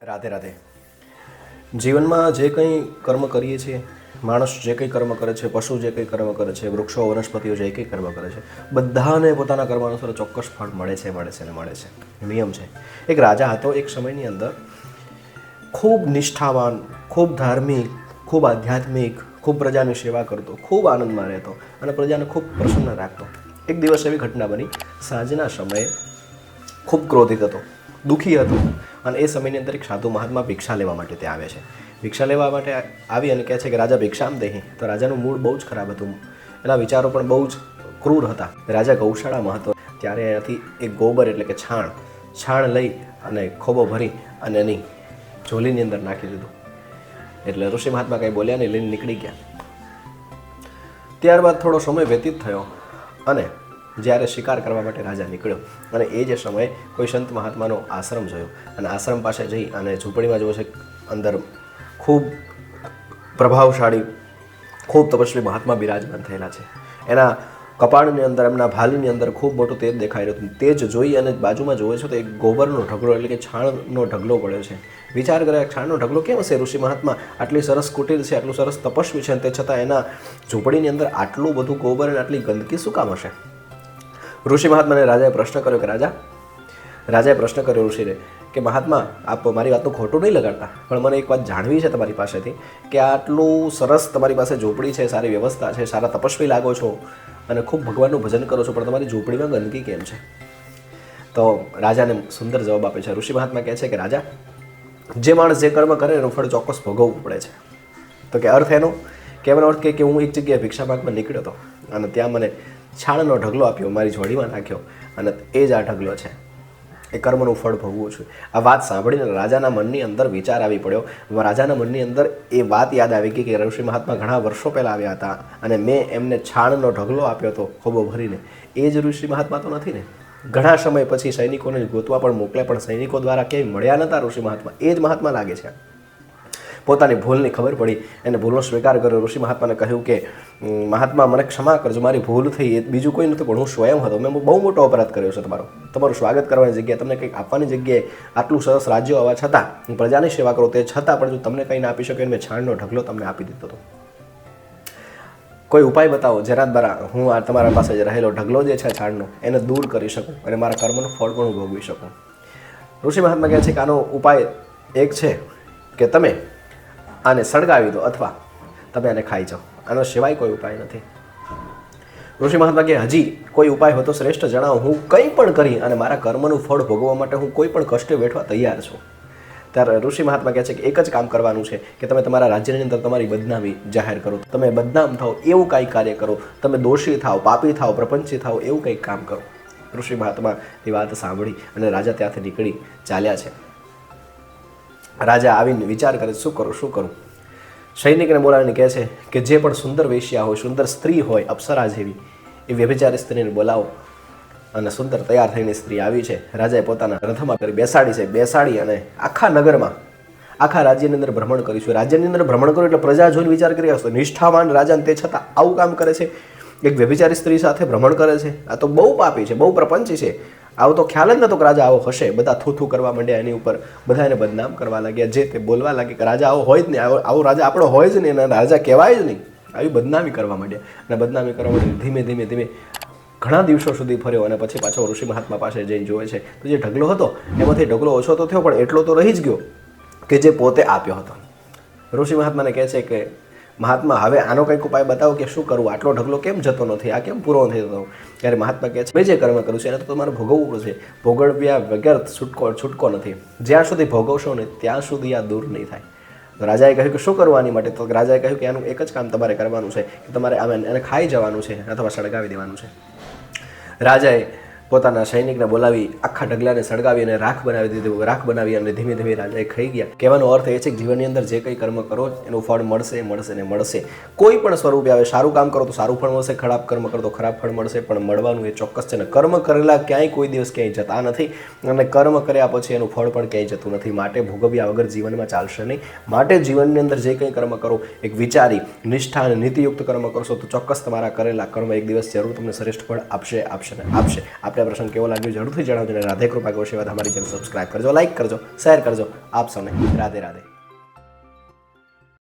રાધે રાધે. જીવનમાં જે કંઈ કર્મ કરીએ છીએ, માણસ જે કંઈ કર્મ કરે છે, પશુ જે કંઈ કર્મ કરે છે, વૃક્ષો વનસ્પતિઓ જે કંઈ કર્મ કરે છે, બધાને પોતાના કર્મ અનુસાર ચોક્કસ ફળ મળે છે ને મળે છે. નિયમ છે. એક રાજા હતો એક સમયની અંદર, ખૂબ નિષ્ઠાવાન, ખૂબ ધાર્મિક, ખૂબ આધ્યાત્મિક, ખૂબ પ્રજાની સેવા કરતો, ખૂબ આનંદમાં રહેતો અને પ્રજાને ખૂબ પ્રસન્ન રાખતો. એક દિવસ એવી ઘટના બની, સાંજના સમયે ખૂબ ક્રોધિત હતો, દુઃખી હતો અને એ સમયની અંદર એક સાધુ મહાત્મા ભિક્ષા લેવા માટે ત્યાં આવે છે. ભિક્ષા લેવા માટે આવી અને કહે છે કે રાજા ભિક્ષામ દેહી. તો રાજાનું મૂડ બહુ જ ખરાબ હતું, એના વિચારો પણ બહુ જ ક્રૂર હતા. રાજા ગૌશાળામાં હતો ત્યારે એનાથી એક ગોબર એટલે કે છાણ લઈ અને ખોબો ભરી અને એની ઝોલીની અંદર નાખી દીધું. એટલે ઋષિ મહાત્મા કંઈ બોલ્યા નહીં, લઈને નીકળી ગયા. ત્યારબાદ થોડો સમય વ્યતીત થયો અને જ્યારે શિકાર કરવા માટે રાજા નીકળ્યો અને એ જે સમયે કોઈ સંત મહાત્માનો આશ્રમ જોયો અને આશ્રમ પાસે જઈ અને ઝૂંપડીમાં જોયો છે અંદર ખૂબ પ્રભાવશાળી, ખૂબ તપસ્વી મહાત્મા બિરાજમાન થયેલા છે. એના કપાળની અંદર, એમના ભાલીની અંદર ખૂબ મોટું તેજ દેખાઈ રહ્યું હતું. તેજ જોઈ અને બાજુમાં જોવે છે તો એક ગોબરનો ઢગલો એટલે કે છાણનો ઢગલો પડ્યો છે. વિચાર કરે છાણનો ઢગલો કેમ હશે? ઋષિ મહાત્મા આટલી સરસ કુટીર છે, આટલું સરસ તપસ્વી છે, તે છતાં એના ઝૂંપડીની અંદર આટલું બધું ગોબર અને આટલી ગંદકી શું કામ હશે? ઋષિ મહાત્માને રાજાએ પ્રશ્ન કર્યો કે રાજાએ પ્રશ્ન કર્યો ઋષિને કે મહાત્મા, આપ મારી વાતનું ખોટું નહીં લગાડતા, પણ મને એક વાત જાણવી છે તમારી પાસેથી કે આટલું સરસ તમારી પાસે ઝૂંપડી છે, સારી વ્યવસ્થા છે, સારા તપસ્વી લાગો છો અને ખૂબ ભગવાનનું ભજન કરો છો, પણ તમારી ઝૂંપડીમાં ગંદકી કેમ છે? તો રાજાને સુંદર જવાબ આપે છે. ઋષિ મહાત્મા કહે છે કે રાજા, જે માણસ જે કર્મ કરે એનું ફળ ચોક્કસ ભોગવવું પડે છે. તો કે અર્થ એનો કેવાનો અર્થ કે હું એક જગ્યાએ ભિક્ષા માગમાં નીકળ્યો હતો અને ત્યાં મને છાણનો ઢગલો આપ્યો, મારી જોડીમાં નાખ્યો અને એ જ આ ઢગલો છે, એ કર્મનું ફળ ભોગવું છું. આ વાત સાંભળીને રાજાના મનની અંદર વિચાર આવી પડ્યો. રાજાના મનની અંદર એ વાત યાદ આવી ગઈ કે ઋષિ મહાત્મા ઘણા વર્ષો પહેલાં આવ્યા હતા અને મેં એમને છાણનો ઢગલો આપ્યો હતો ખોબો ભરીને. એ જ ઋષિ મહાત્મા તો નથી ને? ઘણા સમય પછી સૈનિકોને ગોતવા પણ મોકલ્યા, પણ સૈનિકો દ્વારા ક્યાંય મળ્યા નહોતા ઋષિ મહાત્મા. એ જ મહાત્મા લાગે છે. પોતાની ભૂલની ખબર પડી, એને ભૂલનો સ્વીકાર કર્યો. ઋષિ મહાત્માને કહ્યું કે મહાત્મા, મને ક્ષમા કરજો, મારી ભૂલ થઈ, એ બીજું કોઈ નથી, પણ હું સ્વયં હતો, મેં બહુ મોટો અપરાધ કર્યો છે. તમારું સ્વાગત કરવાની જગ્યાએ, તમને કંઈક આપવાની જગ્યાએ આટલું સરસ રાજ્ય હોવા છતાં, હું પ્રજાની સેવા કરું તે છતાં પણ જો તમને કંઈ ના આપી શકે, મેં છાણનો ઢગલો તમને આપી દીધો હતો. કોઈ ઉપાય બતાવો જેના દ્વારા હું આ તમારા પાસે જે રહેલો ઢગલો જે છે છાણનો, એને દૂર કરી શકું અને મારા કર્મનું ફળ પણ હું ભોગવી શકું. ઋષિ મહાત્મા કહે છે કે આનો ઉપાય એક છે કે તમે આને સળગાવી દો અથવા તમે આને ખાઈ જાઓ. આનો સિવાય કોઈ ઉપાય નથી. ઋષિ મહાત્મા કે હજી કોઈ ઉપાય હોય તો શ્રેષ્ઠ જણાવો, હું કંઈ પણ કરી અને મારા કર્મનું ફળ ભોગવવા માટે હું કોઈ પણ કષ્ટે વેઠવા તૈયાર છું. ત્યારે ઋષિ મહાત્મા કહે છે કે એક જ કામ કરવાનું છે કે તમે તમારા રાજ્યની અંદર તમારી બદનામી જાહેર કરો, તમે બદનામ થાઓ એવું કાંઈ કાર્ય કરો, તમે દોષી થાઓ, પાપી થાઓ, પ્રપંચી થાઓ, એવું કંઈક કામ કરો. ઋષિ મહાત્માની વાત સાંભળી અને રાજા ત્યાંથી નીકળી ચાલ્યા છે. રાજા આવીને વિચાર કરે શું કરું. સૈનિકને બોલાવીને કહે છે કે જે પણ સુંદર વેશ્યા હોય, સુંદર સ્ત્રી હોય, અપ્સરા જેવી, એ વ્યભિચારી સ્ત્રીને બોલાવો. અને સુંદર તૈયાર થઈને સ્ત્રી આવી છે. રાજાએ પોતાના રથમાં કરી બેસાડી અને આખા નગરમાં, આખા રાજ્યની અંદર ભ્રમણ કરીશું. રાજ્યની અંદર ભ્રમણ કર્યું એટલે પ્રજા જોઈને વિચાર કરી હશે, નિષ્ઠાવાન રાજા તે છતાં આવું કામ કરે છે, એક વ્યભિચારી સ્ત્રી સાથે ભ્રમણ કરે છે, આ તો બહુ પાપી છે, બહુ પ્રપંચી છે. આવો તો ખ્યાલ જ નહોતો કે રાજા આવો હશે. બધા થૂથું કરવા માંડ્યા એની ઉપર, બધા એને બદનામ કરવા લાગ્યા, જે તે બોલવા લાગે કે રાજા આવો હોય જ નહીં, આવો રાજા આપણો હોય જ નહીં, અને રાજા કહેવાય જ નહીં. આવી બદનામી કરવા માંડ્યા અને બદનામી કરવા માંડ્યા. ધીમે ઘણા દિવસો સુધી ફર્યો અને પછી પાછો ઋષિ મહાત્મા પાસે જઈને જોવે છે તો જે ઢગલો હતો એમાંથી ઢગલો ઓછો તો થયો, પણ એટલો તો રહી જ ગયો કે જે પોતે આપ્યો હતો. ઋષિ મહાત્માને કહે છે કે મહાત્મા, હવે આનો કંઈક ઉપાય બતાવો કે શું કરવું, આટલો ઢગલો કેમ જતો નથી, આ કેમ પૂરો નથી થતો? ત્યારે મહાત્મા કહે છે મેં જે કર્મ કર્યું છે એને તો તમારે ભોગવવું પડશે, ભોગવ્યા વગર છૂટકો નથી. જ્યાં સુધી ભોગવશો ને ત્યાં સુધી આ દૂર નહીં થાય. તો રાજાએ કહ્યું કે શું કરવાની માટે? તો રાજાએ કહ્યું કે આનું એક જ કામ તમારે કરવાનું છે કે તમારે એને ખાઈ જવાનું છે અથવા સળગાવી દેવાનું છે. રાજાએ પોતાના સૈનિકને બોલાવી આખા ઢગલાને સળગાવી અને રાખ બનાવી દીધું. રાખ બનાવી અને ધીમે રાજાએ ખાઈ ગયા. કહેવાનો અર્થ એ છે કે જીવનની અંદર જે કંઈ કર્મ કરો એનું ફળ મળશે. કોઈ પણ સ્વરૂપે આવે, સારું કામ કરો તો સારું ફળ મળશે, ખરાબ કર્મ કરો તો ખરાબ ફળ મળશે, પણ મળવાનું એ ચોક્કસ છે ને. કર્મ કરેલા ક્યાંય કોઈ દિવસ ક્યાંય જતા નથી અને કર્મ કર્યા પછી એનું ફળ પણ ક્યાંય જતું નથી. માટે ભોગવ્યા વગર જીવનમાં ચાલશે નહીં. માટે જીવનની અંદર જે કંઈ કર્મ કરો એક વિચારી, નિષ્ઠા અને નીતિયુક્ત કર્મ કરશો તો ચોક્કસ તમારા કરેલા કર્મ એક દિવસ જરૂર તમને શ્રેષ્ઠ ફળ આપશે. આપણે આ પ્રસંગ કેવો લાગ્યો જરૂરથી જણાવજો અને રાધે કૃપા ગૌ સેવા અમારી ચેનલ સબસ્ક્રાઇબ કરજો, લાઇક કરજો, શેર કરજો. આપ સૌને રાધે રાધે.